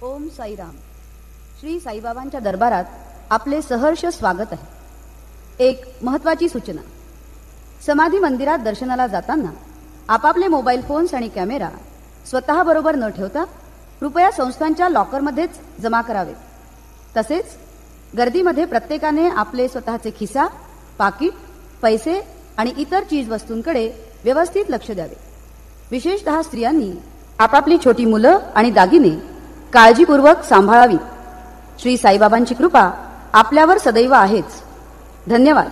ओम साईराम. श्री साईबाबांच्या दरबारात आपले सहर्ष स्वागत आहे. एक महत्त्वाची सूचना. समाधी मंदिरात दर्शनाला जाताना आपापले मोबाईल फोन्स आणि कॅमेरा स्वतः बरोबर न ठेवता कृपया संस्थांच्या लॉकरमध्येच जमा करावेत. तसेच गर्दीमध्ये प्रत्येकाने आपले स्वतःचे खिसा, पाकिट, पैसे आणि इतर चीजवस्तूंकडे व्यवस्थित लक्ष द्यावे. विशेषतः स्त्रियांनी आपापली छोटी मुलं आणि दागिने काळजीपूर्वक सांभाळावीत. श्री साईबाबांची कृपा आपल्यावर सदैव आहेच. धन्यवाद.